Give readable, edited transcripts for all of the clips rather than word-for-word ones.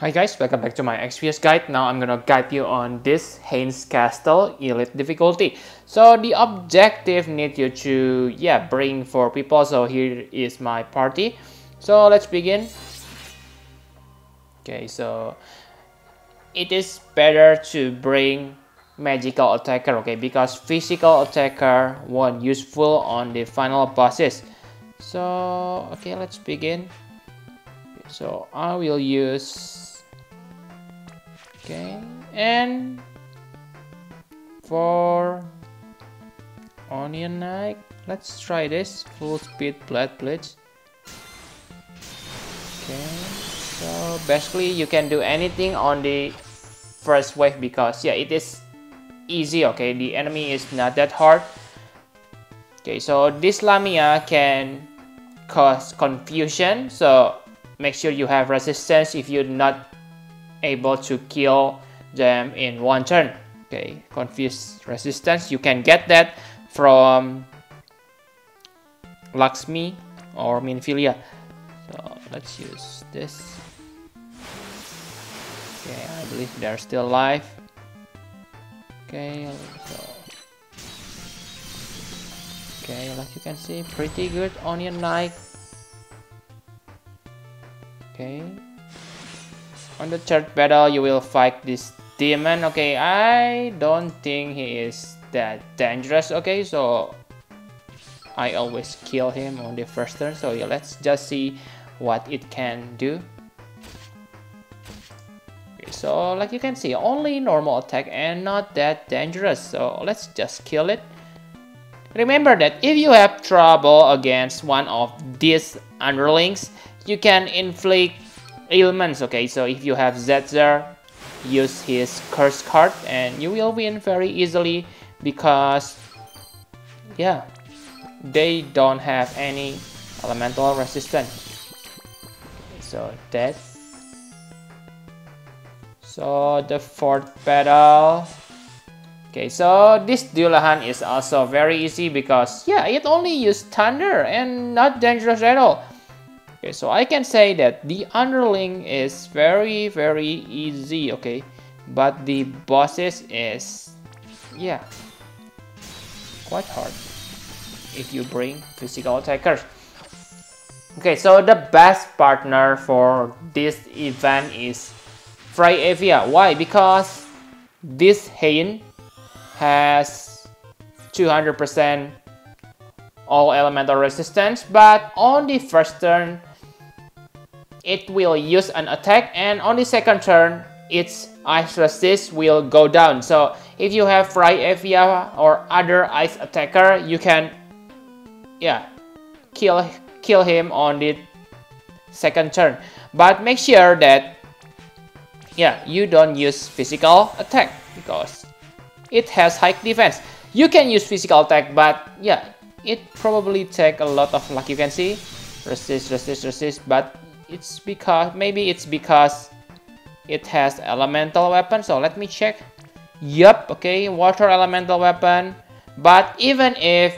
Hi guys, welcome back to my XPS guide. Now I'm gonna guide you on this Hein's Castle Elite difficulty. So the objective need you to bring 4 people. So here is my party. So let's begin. Okay, so it is better to bring magical attacker, okay, because physical attacker won't useful on the final bosses. So okay, let's begin. So I will use and for Onion Knight, let's try this full speed blood blitz. Okay, so basically you can do anything on the first wave because it is easy. Okay, the enemy is not that hard. Okay, so this Lamia can cause confusion, so make sure you have resistance if you're not able to kill them in one turn. Okay, confused resistance, you can get that from Lakshmi or Minfilia. So let's use this. Okay, I believe they're still alive. Okay, like you can see, pretty good Onion Knight. Okay, on the third battle, you will fight this demon. Okay, I don't think he is that dangerous. Okay, so I always kill him on the first turn. So let's just see what it can do. Okay, so like you can see, only normal attack and not that dangerous. So let's just kill it. Remember that if you have trouble against one of these underlings, you can inflict ailments. Okay, so if you have Zetzer, use his curse card and you will win very easily because they don't have any elemental resistance. So the fourth battle. Okay, so this Dullahan is also very easy because it only uses thunder and not dangerous at all. Okay, so I can say that the underling is very easy, okay, but the bosses is quite hard if you bring physical attackers. Okay, so the best partner for this event is Freyevia. Why? Because this Hein has 200% all elemental resistance, but on the first turn it will use an attack, and on the second turn its ice resist will go down. So if you have Freyevia or other ice attacker, you can kill him on the second turn. But make sure that you don't use physical attack because it has high defense. You can use physical attack, but it probably take a lot of, like you can see, resist, but maybe it's because it has elemental weapon. So let me check. Yup, okay, water elemental weapon. But even if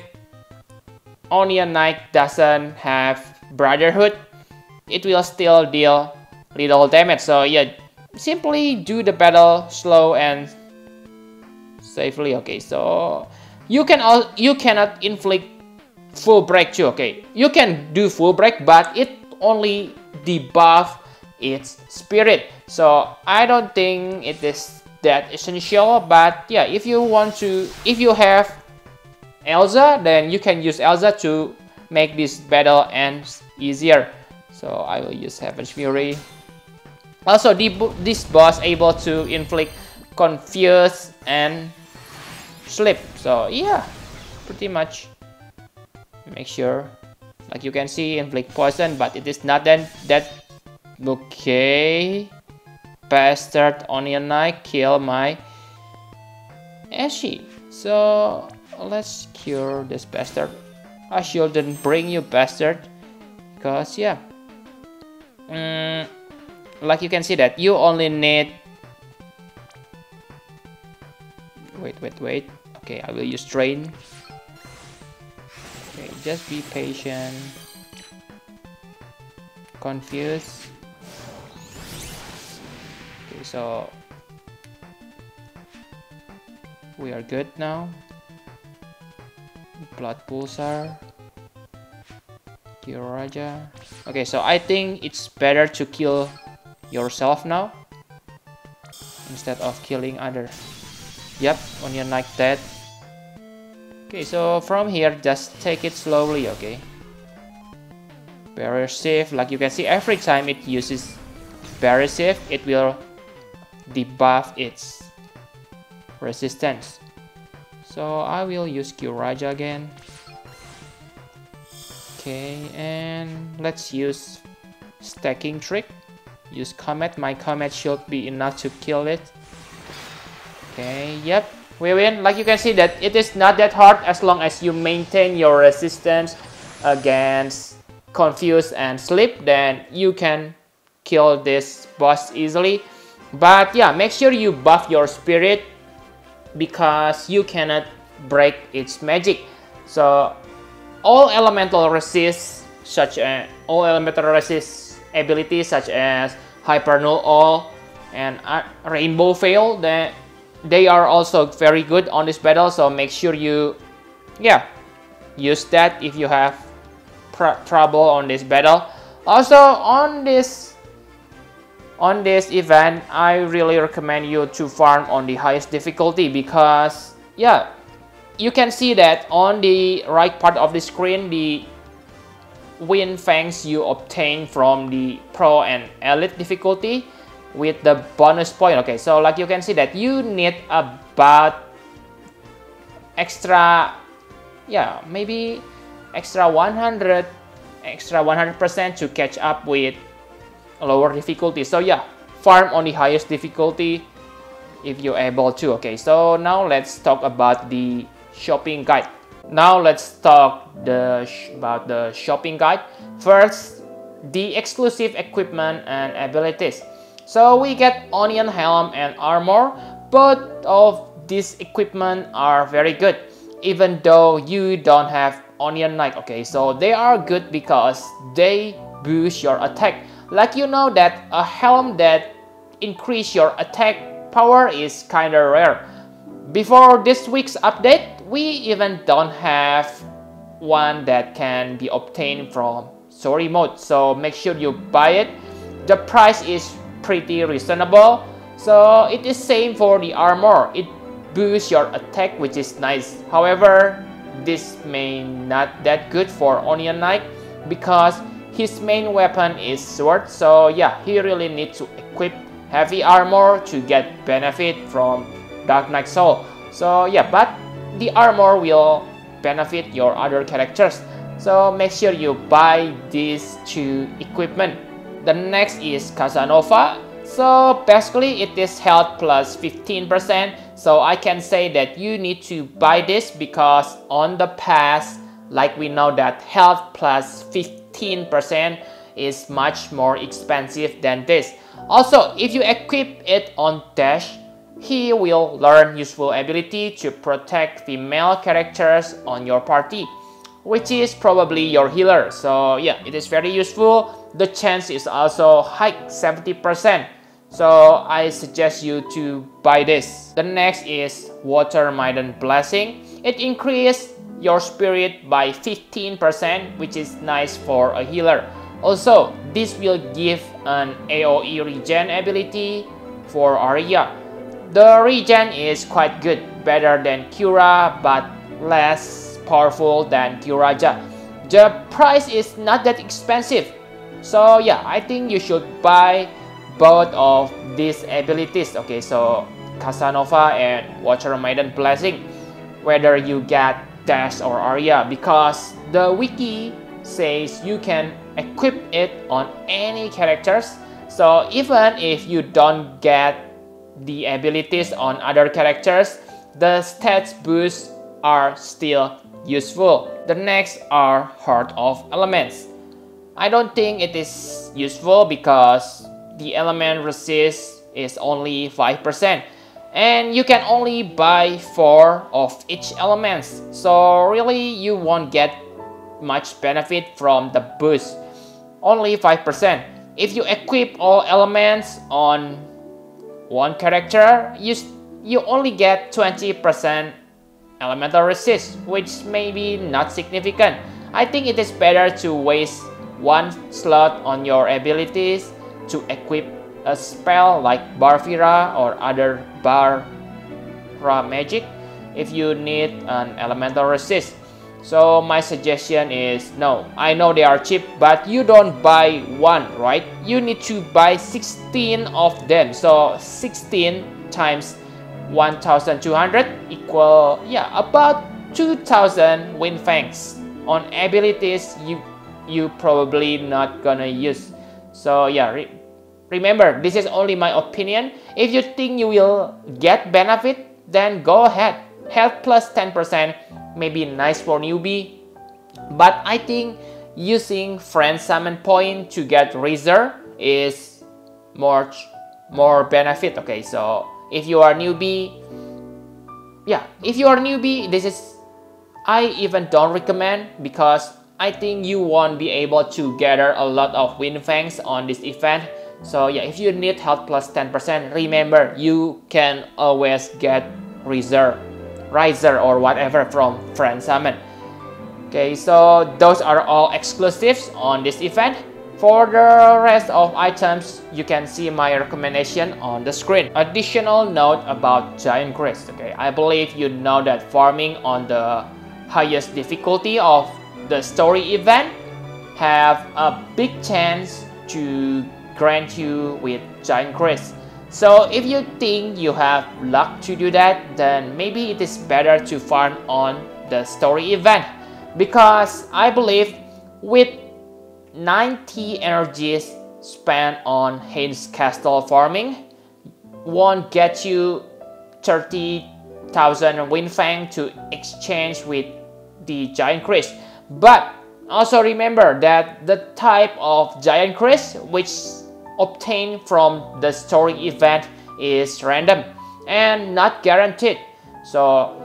Onion Knight doesn't have Brotherhood, it will still deal little damage. So simply do the battle slow and safely. Okay, so you cannot inflict full break too. Okay, you can do full break, but it only debuff its spirit. So I don't think it is that essential. But if you have Elsa, then you can use Elsa to make this battle end easier. So I will use Heaven's Fury. Also, this boss able to inflict confuse and sleep. So pretty much make sure, like you can see, inflict poison, but it is not that okay. Bastard Onion Knight kill my Ashy. So let's cure this bastard. I shouldn't bring you bastard because like you can see that you only need wait. Okay, I will use Drain. Okay, just be patient. Confuse. Okay, so we are good now. Blood pulsar, Kyuraja. Okay, so I think it's better to kill yourself now instead of killing other. Yep, Onion like that. Okay, so from here, just take it slowly, okay? Barrier shift, like you can see, every time it uses barrier shift, it will debuff its resistance. So I will use Kyuraja again. Okay, and let's use stacking trick. Use Comet. My Comet should be enough to kill it. Okay, yep, we win. Like you can see that it is not that hard as long as you maintain your resistance against Confuse and Sleep, then you can kill this boss easily. But yeah, make sure you buff your spirit because you cannot break its magic. So all elemental resist abilities such as Hyper Null All and Rainbow Veil, they are also very good on this battle. So make sure you use that if you have trouble on this battle. Also on this event, I really recommend you to farm on the highest difficulty because yeah, you can see that on the right part of the screen, the Wind Fangs you obtain from the Pro and Elite difficulty with the bonus point. Okay, so like you can see that you need about extra, maybe extra 100% to catch up with lower difficulty. So yeah, farm on the highest difficulty if you're able to. Okay, so now let's talk about the shopping guide. Now let's talk about the shopping guide. First, the exclusive equipment and abilities. So we get Onion Helm and Armor. Both of these equipment are very good, even though you don't have Onion Knight. Okay, so they are good because they boost your attack. Like you know that a helm that increase your attack power is kinda rare. Before this week's update, we even don't have one that can be obtained from story mode. So make sure you buy it. The price is pretty reasonable. So it is same for the armor. It boosts your attack, which is nice. However, this may not that good for Onion Knight because his main weapon is sword. So yeah, he really needs to equip heavy armor to get benefit from Dark Knight Soul. So yeah, but the armor will benefit your other characters. So make sure you buy these two equipment. The next is Casanova. So basically it is health plus 15%. So I can say that you need to buy this because on the past, like we know that health plus 15% is much more expensive than this. Also, if you equip it on Dash, he will learn useful ability to protect female characters on your party, which is probably your healer. So yeah, it is very useful. The chance is also high, 70%. So I suggest you to buy this. The next is Water Maiden Blessing. It increases your spirit by 15%, which is nice for a healer. Also, this will give an AoE regen ability for Arya. The regen is quite good, better than Cura, but less powerful than Kyuraja. The price is not that expensive. So yeah, I think you should buy both of these abilities. Okay, so Casanova and Water Maiden Blessing, whether you get Dash or Arya, because the wiki says you can equip it on any characters. So even if you don't get the abilities on other characters, the stats boosts are still useful. The next are Heart of Elements. I don't think it is useful because the element resist is only 5%. And you can only buy 4 of each elements. So really you won't get much benefit from the boost. Only 5%. If you equip all elements on one character, you only get 20% elemental resist, which may be not significant. I think it is better to waste one slot on your abilities to equip a spell like Barfira or other Bara magic if you need an elemental resist. So my suggestion is no. I know they are cheap, but you don't buy one, right? You need to buy 16 of them. So 16 times 1200 equal, yeah, about 2000 wind fangs on abilities you probably not gonna use. So yeah, remember, this is only my opinion. If you think you will get benefit, then go ahead. Health plus 10% may be nice for newbie, but I think using friend summon point to get reserve is more benefit. Okay, so if you are newbie, yeah, if you are newbie, this is, I even don't recommend, because I think you won't be able to gather a lot of wind fangs on this event. So yeah, if you need health plus 10%, remember you can always get reserve, riser or whatever from friend summon. Okay, so those are all exclusives on this event. For the rest of items, you can see my recommendation on the screen. Additional note about Giant Crest. Okay, I believe you know that farming on the highest difficulty of the story event have a big chance to grant you with Giant Crest. So if you think you have luck to do that, then maybe it is better to farm on the story event, because I believe with 90 energies spent on Hein's Castle farming won't get you 30,000 wind fang to exchange with the Giant Crest. But also remember that the type of Giant Crest which obtained from the story event is random and not guaranteed. So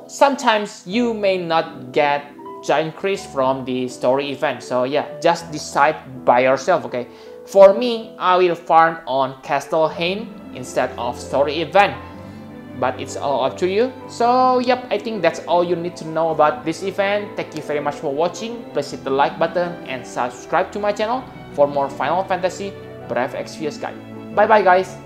sometimes you may not get Giant Crest from the story event. So yeah, just decide by yourself. Okay, for me, I will farm on Castle Hein instead of story event, but it's all up to you. So yep, I think that's all you need to know about this event. Thank you very much for watching. Please hit the like button and subscribe to my channel for more Final Fantasy Brave Exvius guide. Bye bye guys.